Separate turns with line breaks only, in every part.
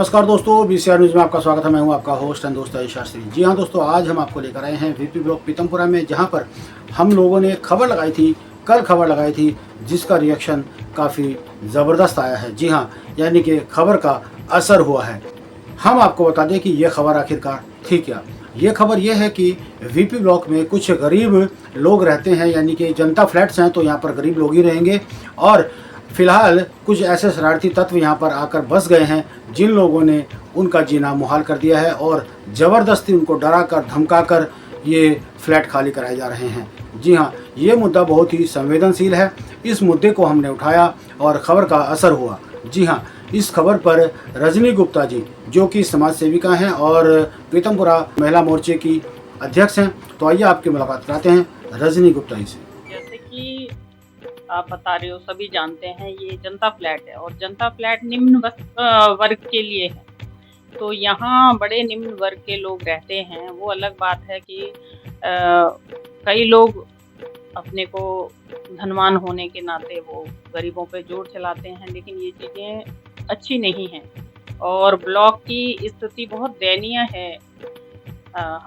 नमस्कार दोस्तों, BCR news में आपका स्वागत है। मैं हूं आपका होस्ट एंड दोस्त अजय शास्त्री। जी हां दोस्तों, आज हम आपको लेकर आए हैं वीपी ब्लॉक पीतमपुरा में, जहां पर हम लोगों ने खबर लगाई थी, कल खबर लगाई थी, जिसका रिएक्शन काफ़ी ज़बरदस्त आया है। जी हां, यानी कि खबर का असर हुआ है। हम आपको बता दें कि ये खबर आखिरकार थी क्या। ये खबर ये है कि वीपी ब्लॉक में कुछ गरीब लोग रहते हैं, यानी कि जनता फ्लैट्स हैं, तो यहाँ पर गरीब लोग ही रहेंगे। और फिलहाल कुछ ऐसे शरारती तत्व यहाँ पर आकर बस गए हैं, जिन लोगों ने उनका जीना मुहाल कर दिया है और ज़बरदस्ती उनको डरा कर धमका कर ये फ्लैट खाली कराए जा रहे हैं। जी हाँ, ये मुद्दा बहुत ही संवेदनशील है। इस मुद्दे को हमने उठाया और ख़बर का असर हुआ। जी हाँ, इस खबर पर रजनी गुप्ता जी, जो कि समाज सेविका हैं और पीतमपुरा महिला मोर्चे की अध्यक्ष हैं, तो आइए आपकी मुलाकात कराते हैं रजनी गुप्ता जी से।
जैसे कि आप बता रहे हो, सभी जानते हैं ये जनता फ्लैट है और जनता फ्लैट निम्न वर्ग के लिए है। तो यहाँ बड़े निम्न वर्ग के लोग रहते हैं। वो अलग बात है कि कई लोग अपने को धनवान होने के नाते वो गरीबों पे जोर चलाते हैं, लेकिन ये चीज़ें अच्छी नहीं हैं और ब्लॉक की स्थिति बहुत दयनीय है।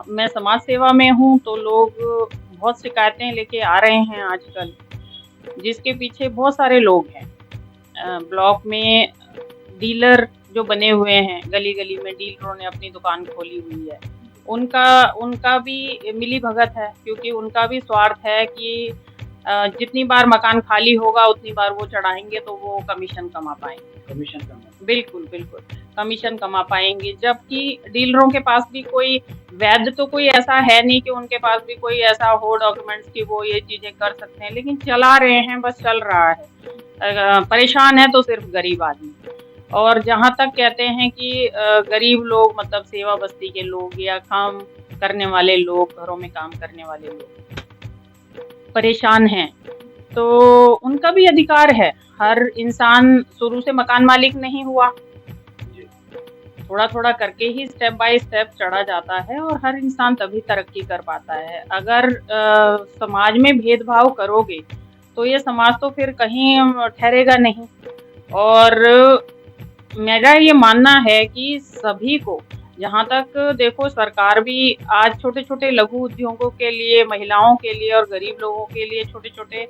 मैं समाज सेवा में हूँ, तो लोग बहुत शिकायतें लेके आ रहे हैं आजकल, जिसके पीछे बहुत सारे लोग हैं। ब्लॉक में डीलर जो बने हुए हैं, गली गली में डीलरों ने अपनी दुकान खोली हुई है, उनका भी मिली भगत है, क्योंकि उनका भी स्वार्थ है कि जितनी बार मकान खाली होगा उतनी बार वो चढ़ाएंगे तो वो कमीशन कमा पाएंगे। बिल्कुल बिल्कुल कमीशन कमा पाएंगे। जबकि डीलरों के पास भी कोई वैध तो कोई ऐसा है नहीं कि उनके पास भी कोई ऐसा हो डॉक्यूमेंट्स कि वो ये चीजें कर सकते हैं, लेकिन चला रहे हैं, बस चल रहा है। परेशान है तो सिर्फ गरीब आदमी। और जहाँ तक कहते हैं कि गरीब लोग मतलब सेवा बस्ती के लोग या काम करने वाले लोग, घरों में काम करने वाले लोग परेशान हैं, तो उनका भी अधिकार है। हर इंसान शुरू से मकान मालिक नहीं हुआ, थोड़ा थोड़ा करके ही स्टेप बाय स्टेप चढ़ा जाता है और हर इंसान तभी तरक्की कर पाता है। अगर समाज में भेदभाव करोगे तो ये समाज तो फिर कहीं ठहरेगा नहीं। और मेरा ये मानना है कि सभी को, जहाँ तक देखो, सरकार भी आज छोटे छोटे लघु उद्योगों के लिए, महिलाओं के लिए और गरीब लोगों के लिए छोटे छोटे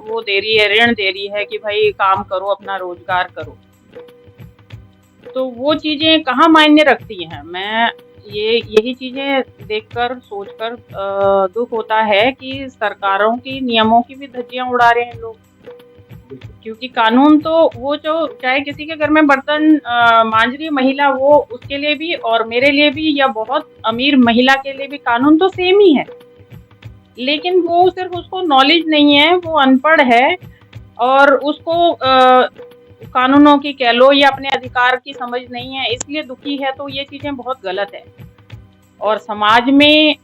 वो दे रही है, ऋण दे रही है कि भाई काम करो, अपना रोजगार करो। तो वो चीजें कहाँ मायने रखती हैं। मैं यही चीजें देखकर सोचकर दुख होता है कि सरकारों की नियमों की भी धज्जियां उड़ा रहे हैं लोग। क्योंकि कानून तो वो जो चाहे किसी के घर में बर्तन मांज रही महिला, वो उसके लिए भी और मेरे लिए भी या बहुत अमीर महिला के लिए भी कानून तो सेम ही है, लेकिन वो सिर्फ उसको नॉलेज नहीं है, वो अनपढ़ है और उसको कानूनों की कह लो या अपने अधिकार की समझ नहीं है, इसलिए दुखी है। तो ये चीजें बहुत गलत है और समाज में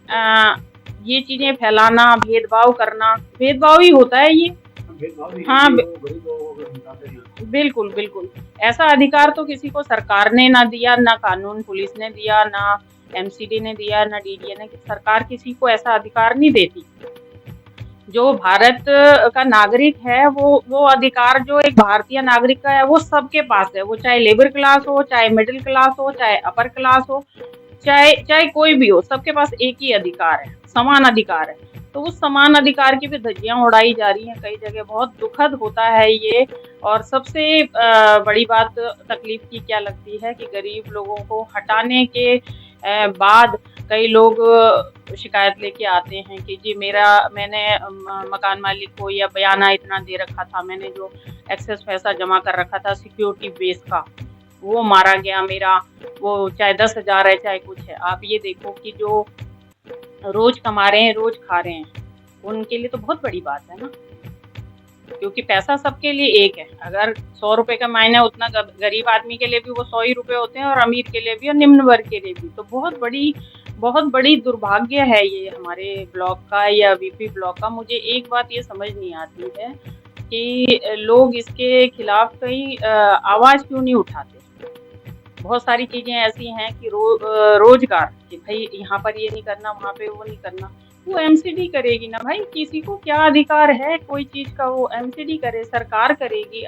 ये चीजें फैलाना, भेदभाव करना, भेदभाव ही होता है ये। हाँ, बिल्कुल बिल्कुल ऐसा अधिकार तो किसी को सरकार ने ना दिया, ना कानून पुलिस ने दिया, ना एमसीडी ने दिया, ना डीडीए ने। सरकार किसी को ऐसा अधिकार नहीं देती। जो भारत का नागरिक है, वो अधिकार जो एक भारतीय नागरिक का है वो सबके पास है। वो चाहे लेबर क्लास हो, चाहे मिडिल क्लास हो, चाहे अपर क्लास हो, चाहे कोई भी हो, सबके पास एक ही अधिकार है, समान अधिकार है। तो उस समान अधिकार की भी धज्जियां उड़ाई जा रही हैं कई जगह। बहुत दुखद होता है ये। और सबसे बड़ी बात तकलीफ की क्या लगती है कि गरीब लोगों को हटाने के बाद कई लोग शिकायत लेके आते हैं कि जी मैंने मकान मालिक को या बयाना इतना दे रखा था, मैंने जो एक्सेस पैसा जमा कर रखा था सिक्योरिटी बेस का, वो मारा गया मेरा, वो चाहे 10,000 है चाहे कुछ है। आप ये देखो कि जो रोज कमा रहे हैं, रोज खा रहे हैं, उनके लिए तो बहुत बड़ी बात है ना, क्योंकि पैसा सबके लिए एक है। अगर 100 रुपए का मायने, उतना गरीब आदमी के लिए भी वो 100 ही रुपए होते हैं और अमीर के लिए भी और निम्न वर्ग के लिए भी। तो बहुत बड़ी दुर्भाग्य है ये हमारे ब्लॉक का या वीपी ब्लॉक का। मुझे एक बात ये समझ नहीं आती है कि लोग इसके खिलाफ कहीं आवाज क्यों नहीं उठाते। बहुत सारी चीजें ऐसी हैं कि रोजगार कि भाई यहाँ पर ये नहीं करना, वहाँ पे वो नहीं करना, वो एमसीडी करेगी ना भाई। किसी को क्या अधिकार है कोई चीज का, वो एमसीडी करे, सरकार करेगी।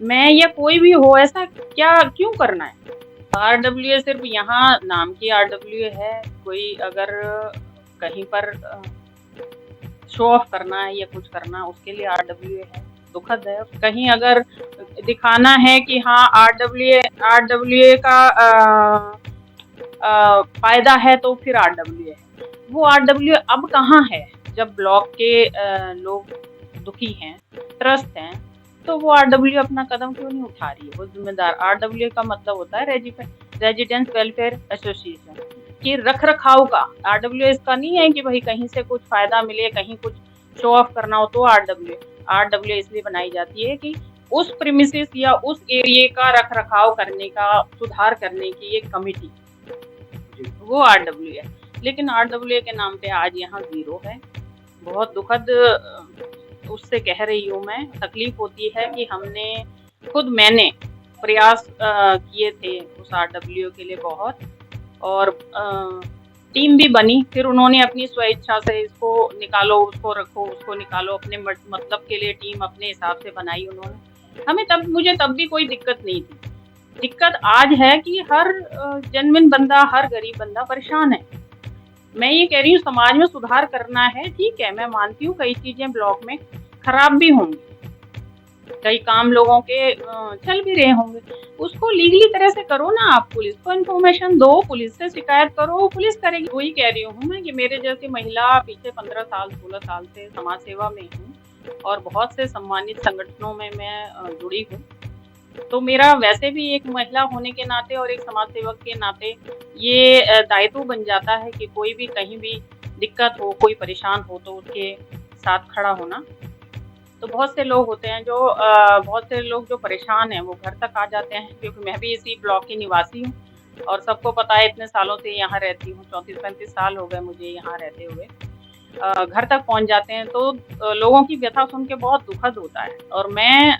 मैं या कोई भी हो, ऐसा क्या क्यों करना है। RWA सिर्फ यहाँ नाम की RWA है। कोई अगर कहीं पर शो ऑफ करना है या कुछ करना, उसके लिए RWA है। दुखद है। कहीं अगर दिखाना है कि हाँ RWA का फायदा है तो फिर RWA है। वो RWA अब कहाँ है? जब ब्लॉक के लोग दुखी हैं, त्रस्त हैं, तो वो RWA अपना कदम क्यों नहीं उठा रही है? वो जिम्मेदार। RWA का मतलब होता है रेजिडेंस वेलफेयर एसोसिएशन कि रख रखाव का। RWA इसका नहीं है कि भाई कहीं से कुछ फायदा मिले, कहीं कुछ शो ऑफ करना हो तो RWA इसलिए बनाई जाती है कि उस प्रीमिसेस या उस एरिया का रख रखाव करने का, सुधार करने की एक कमिटी, वो RWA है। लेकिन RWA के नाम पे आज यहाँ 0 है। बहुत दुखद उससे कह रही हूँ मैं। तकलीफ होती है कि मैंने प्रयास किए थे उस RWA के लिए बहुत, और टीम भी बनी। फिर उन्होंने अपनी स्वेच्छा से इसको निकालो, उसको रखो, उसको निकालो, अपने मतलब के लिए टीम अपने हिसाब से बनाई उन्होंने। मुझे तब भी कोई दिक्कत नहीं थी। दिक्कत आज है कि हर जेन्युइन बंदा, हर गरीब बंदा परेशान है। मैं ये कह रही हूँ समाज में सुधार करना है, ठीक है, मैं मानती हूँ कई चीजें ब्लॉक में खराब भी होंगी, कई काम लोगों के चल भी रहे होंगे, उसको लीगली तरह से करो ना। आप पुलिस को इन्फॉर्मेशन दो, पुलिस से शिकायत करो, पुलिस करेगी। वही कह रही हूँ मैं कि मेरे जैसी महिला पीछे 15 साल 16 साल से समाज सेवा में हूँ और बहुत से सम्मानित संगठनों में मैं जुड़ी हूँ। तो मेरा वैसे भी एक महिला होने के नाते और एक समाज सेवक के नाते ये दायित्व बन जाता है कि कोई भी कहीं भी दिक्कत हो, कोई परेशान हो तो उसके साथ खड़ा होना। तो बहुत से लोग होते हैं जो परेशान हैं, वो घर तक आ जाते हैं, क्योंकि मैं भी इसी ब्लॉक की निवासी हूँ और सबको पता है, इतने सालों से यहाँ रहती हूँ, 34-35 साल हो गए मुझे यहाँ रहते हुए। घर तक पहुँच जाते हैं तो लोगों की व्यथा सुन के बहुत दुखद होता है। और मैं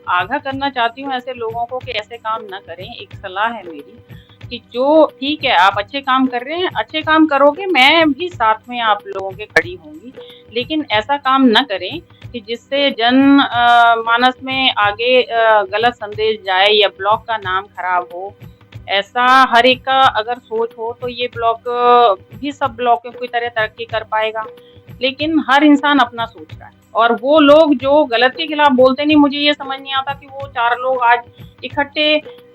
आगाह करना चाहती हूँ ऐसे लोगों को कि ऐसे काम न करें। एक सलाह है मेरी कि जो ठीक है आप अच्छे काम कर रहे हैं, अच्छे काम करोगे, मैं भी साथ में आप लोगों के खड़ी होंगी, लेकिन ऐसा काम न करें कि जिससे जन मानस में आगे गलत संदेश जाए या ब्लॉक का नाम खराब हो। ऐसा हर एक का अगर सोच हो तो ये ब्लॉक भी सब ब्लॉकों की तरह तरक्की कर पाएगा, लेकिन हर इंसान अपना सोच रहा है। और वो लोग जो गलत के खिलाफ बोलते नहीं, मुझे ये समझ नहीं आता कि वो 4 लोग आज इकट्ठे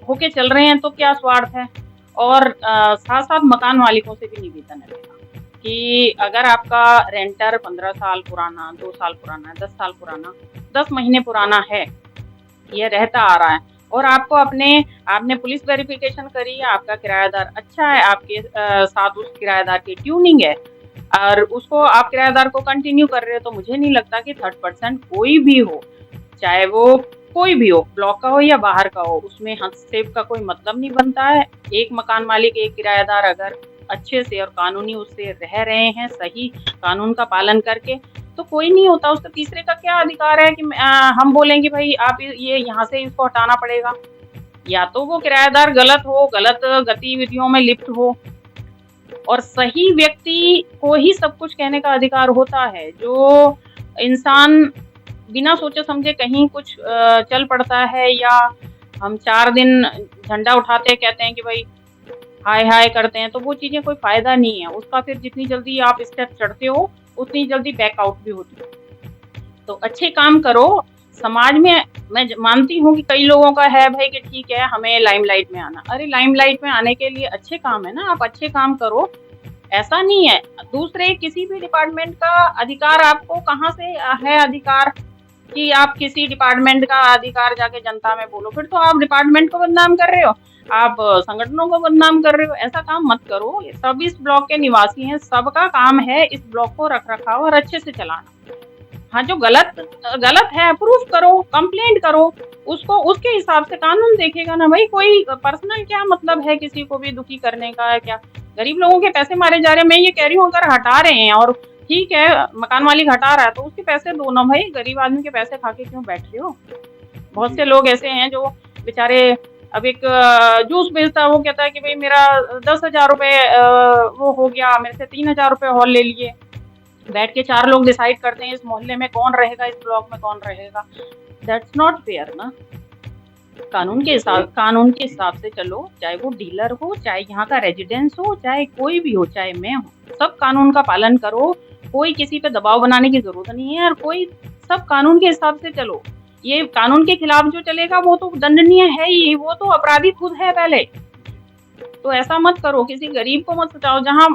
होके चल रहे हैं तो क्या स्वार्थ है। और साथ साथ मकान मालिकों से भी निवेदन है कि अगर आपका रेंटर 15 साल पुराना, 2 साल पुराना, 10 साल पुराना, 10 महीने पुराना है, यह रहता आ रहा है और आपने पुलिस वेरिफिकेशन करी है, आपका किराएदार अच्छा है, आपके साथ उस किराएदार की ट्यूनिंग है और उसको आप किराएदार को कंटिन्यू कर रहे हो, तो मुझे नहीं लगता कि 3rd कोई भी हो, चाहे वो कोई भी हो, ब्लॉक का हो या बाहर का हो, उसमें हस्तक्षेप का कोई मतलब नहीं बनता है। एक मकान मालिक, एक किराएदार अगर अच्छे से और कानूनी उससे रह रहे हैं, सही कानून का पालन करके, तो कोई नहीं होता। उसका तीसरे का क्या अधिकार है कि हम बोलेंगे भाई आप ये यहाँ से इसको हटाना पड़ेगा। या तो वो किराएदार गलत हो, गलत गतिविधियों में लिप्त हो, और सही व्यक्ति को ही सब कुछ कहने का अधिकार होता है। जो इंसान बिना सोचे समझे कहीं कुछ चल पड़ता है, या हम 4 दिन झंडा उठाते कहते हैं कि भाई हाय हाय करते हैं, तो वो चीजें कोई फायदा नहीं है उसका। फिर जितनी जल्दी आप स्टेप चढ़ते हो उतनी जल्दी बैकआउट भी होती है। तो अच्छे काम करो समाज में। मैं मानती हूँ कि कई लोगों का है भाई कि ठीक है हमें लाइमलाइट में आना। अरे लाइमलाइट में आने के लिए अच्छे काम है ना, आप अच्छे काम करो, ऐसा नहीं है। दूसरे किसी भी डिपार्टमेंट का अधिकार आपको कहाँ से है अधिकार कि आप किसी डिपार्टमेंट का अधिकार जाके जनता में बोलो? फिर तो आप डिपार्टमेंट को बदनाम कर रहे हो, आप संगठनों को बदनाम कर रहे हो। ऐसा काम मत करो। सब इस ब्लॉक के निवासी हैं, सबका काम है इस ब्लॉक को रख रखाव और अच्छे से चलाना। हाँ, जो गलत है प्रूफ करो, कंप्लेंट करो, उसको उसके हिसाब से कानून देखेगा ना भाई। कोई पर्सनल क्या मतलब है किसी को भी दुखी करने का है क्या? गरीब लोगों के पैसे मारे जा रहे हैं। मैं ये कह रही हूँ अगर हटा रहे हैं और ठीक है मकान मालिक हटा रहा है तो उसके पैसे दो ना भाई, गरीब आदमी के पैसे खा के क्यों बैठ रहे हो? बहुत से लोग ऐसे हैं जो बेचारे, अब एक जूस बेचता है, वो कहता है कि भाई मेरा 10,000 रुपए वो हो गया, मेरे से 3,000 रुपए हॉल ले लिए। बैठ के 4 लोग डिसाइड करते हैं इस मोहल्ले में कौन रहेगा, इस ब्लॉक में कौन रहेगा। दैट्स नॉट फेयर ना। कानून के हिसाब से चलो, चाहे वो डीलर हो, चाहे यहाँ का रेजिडेंस हो, चाहे कोई भी हो, चाहे मैं हूँ, सब कानून का पालन करो। कोई किसी पे दबाव बनाने की जरूरत नहीं है, और कोई सब कानून के हिसाब से चलो। ये कानून के खिलाफ जो चलेगा वो तो दंडनीय है ही, वो तो अपराधी खुद है पहले। तो ऐसा मत करो, किसी गरीब को मत सताओ। जहाँ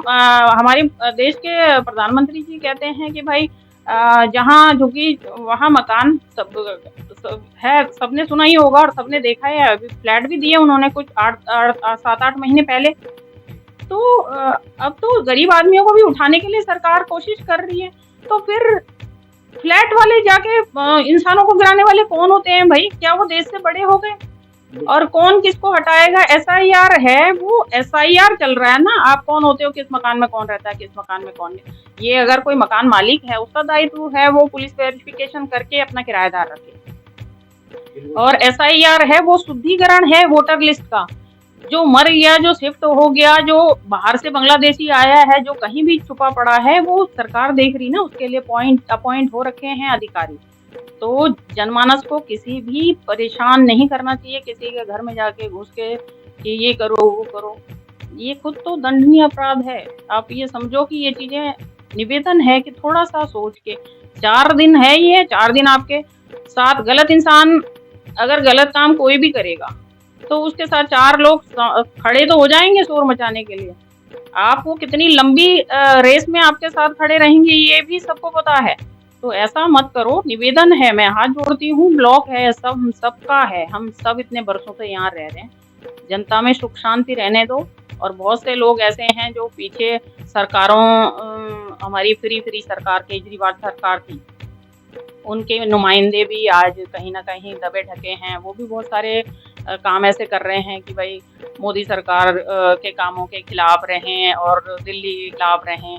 हमारे देश के प्रधानमंत्री जी कहते हैं कि भाई जहाँ झुकी वहाँ मकान सब है, सबने सुना ही होगा और सबने देखा है। अभी फ्लैट भी दिए उन्होंने कुछ 7-8 महीने पहले। तो अब तो गरीब आदमियों को भी उठाने के लिए सरकार कोशिश कर रही है। तो फिर फ्लैट वाले जाके इंसानों को गिराने वाले कौन होते हैं भाई? क्या वो देश से बड़े हो गए? और कौन किसको हटाएगा? SIR है, वो SIR चल रहा है ना। आप कौन होते हो, किस मकान में कौन रहता है, किस मकान में कौन नहीं। ये अगर कोई मकान मालिक है, उसका दायित्व है वो पुलिस वेरिफिकेशन करके अपना किराएदार रखे। और SIR है, वो शुद्धिकरण है वोटर लिस्ट का। जो मर गया, जो शिफ्ट हो गया, जो बाहर से बांग्लादेशी आया है, जो कहीं भी छुपा पड़ा है, वो सरकार देख रही ना। उसके लिए अपॉइंट हो रखे हैं अधिकारी। तो जनमानस को किसी भी परेशान नहीं करना चाहिए, किसी के घर में जाके घुस के कि ये करो वो करो। ये खुद तो दंडनीय अपराध है। आप ये समझो कि ये चीजें, निवेदन है कि थोड़ा सा सोच के। 4 दिन है, ये 4 दिन आपके साथ गलत इंसान अगर गलत काम कोई भी करेगा तो उसके साथ 4 लोग खड़े तो हो जाएंगे शोर मचाने के लिए। आप वो कितनी लंबी रेस में आपके साथ खड़े रहेंगे ये भी सबको पता है। तो ऐसा मत करो, निवेदन है, मैं हाथ जोड़ती हूँ। ब्लॉक है, सब हम सबका है, हम सब इतने बरसों से यहाँ रह रहे हैं। जनता में सुख शांति रहने दो। और बहुत से लोग ऐसे हैं जो पीछे सरकारों, हमारी फ्री सरकार, केजरीवाल सरकार थी, उनके नुमाइंदे भी आज कहीं ना कहीं दबे ढके हैं। वो भी बहुत सारे काम ऐसे कर रहे हैं कि भाई मोदी सरकार के कामों के खिलाफ रहें और दिल्ली के खिलाफ रहें,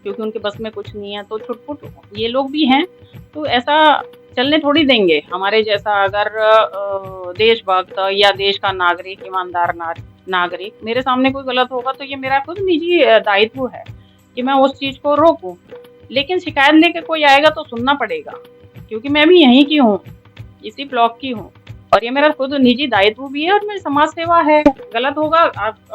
क्योंकि उनके बस में कुछ नहीं है। तो छुटपुट ये लोग भी हैं। तो ऐसा चलने थोड़ी देंगे। हमारे जैसा अगर देशभक्त या देश का नागरिक, ईमानदार नागरिक, मेरे सामने कोई गलत होगा तो ये मेरा खुद निजी दायित्व है कि मैं उस चीज़ को रोकूं। लेकिन शिकायत लेके कोई आएगा तो सुनना पड़ेगा, क्योंकि मैं भी यहीं की हूँ, इसी ब्लॉक की हूँ, और ये मेरा खुद निजी दायित्व भी है और मेरी समाज सेवा है। गलत होगा,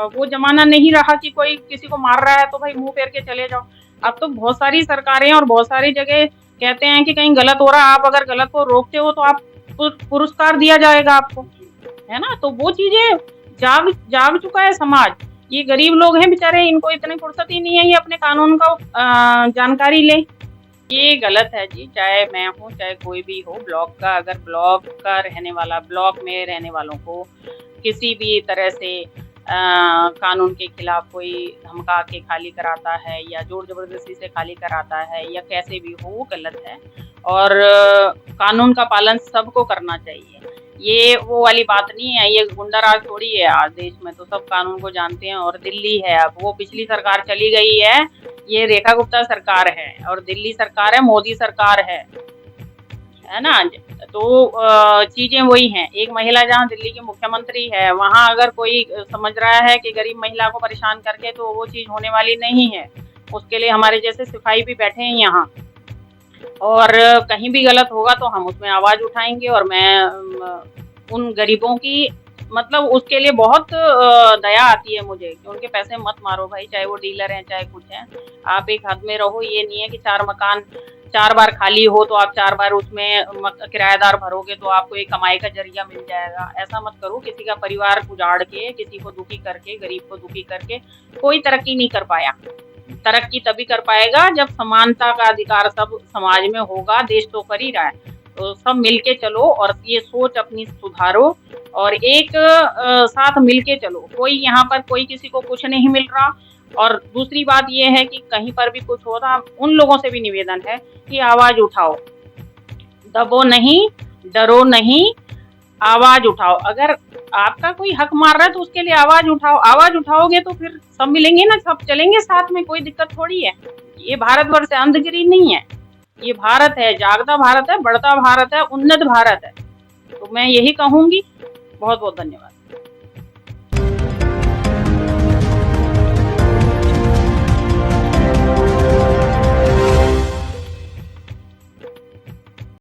वो जमाना नहीं रहा कि कोई किसी को मार रहा है तो भाई मुंह फेर के चले जाओ। अब तो बहुत सारी सरकारें और बहुत सारी जगह कहते हैं कि कहीं गलत हो रहा है, आप अगर गलत को रोकते हो तो आप पुरस्कार दिया जाएगा आपको, है ना। तो वो चीजें जाग चुका है समाज। ये गरीब लोग हैं बेचारे, इनको इतनी फुर्सत ही नहीं है ये अपने कानून का जानकारी ले। ये गलत है जी, चाहे मैं हूँ चाहे कोई भी हो ब्लॉक का। अगर ब्लॉक का रहने वाला, ब्लॉक में रहने वालों को किसी भी तरह से कानून के खिलाफ कोई धमका के खाली कराता है या जोर जबरदस्ती से खाली कराता है या कैसे भी हो, वो गलत है। और कानून का पालन सबको करना चाहिए। ये वो वाली बात नहीं है, ये गुंडा राज थोड़ी है। आज देश में तो सब कानून को जानते हैं। और दिल्ली है, अब वो पिछली सरकार चली गई है, ये रेखा गुप्ता सरकार है, और दिल्ली सरकार है, मोदी सरकार है ना। तो चीजें वही हैं। एक महिला जहाँ दिल्ली की मुख्यमंत्री है, वहाँ अगर कोई समझ रहा है कि गरीब महिला को परेशान करके, तो वो चीज होने वाली नहीं है। उसके लिए हमारे जैसे सिपाही भी बैठे हैं यहाँ, और कहीं भी गलत होगा तो हम उसमें आवाज उठाएंगे। और मैं उन गरीबों की, मतलब उसके लिए बहुत दया आती है मुझे कि उनके पैसे मत मारो भाई, चाहे वो डीलर हैं चाहे कुछ हैं। आप एक हद में रहो। ये नहीं है कि 4 मकान 4 बार खाली हो तो आप 4 बार उसमें किराएदार भरोगे तो आपको एक कमाई का जरिया मिल जाएगा। ऐसा मत करो। किसी का परिवार उजाड़ के, किसी को दुखी करके, गरीब को दुखी करके कोई तरक्की नहीं कर पाया। तरक्की तभी कर पाएगा जब समानता का अधिकार सब समाज में होगा। देश तो कर ही रहा है, तो सब मिलके चलो और ये सोच अपनी सुधारो और एक साथ मिलके चलो। कोई यहाँ पर कोई किसी को कुछ नहीं मिल रहा। और दूसरी बात ये है कि कहीं पर भी कुछ हो रहा, उन लोगों से भी निवेदन है कि आवाज उठाओ, दबो नहीं, डरो नहीं, आवाज उठाओ। अगर आपका कोई हक मार रहा है तो उसके लिए आवाज उठाओ। आवाज उठाओगे तो फिर सब मिलेंगे ना, सब चलेंगे साथ में, कोई दिक्कत थोड़ी है। ये भारतवर्ष है, अंधगिरी नहीं है। ये भारत है, जागता भारत है, बढ़ता भारत है, उन्नत भारत है। तो मैं यही कहूंगी। बहुत बहुत धन्यवाद।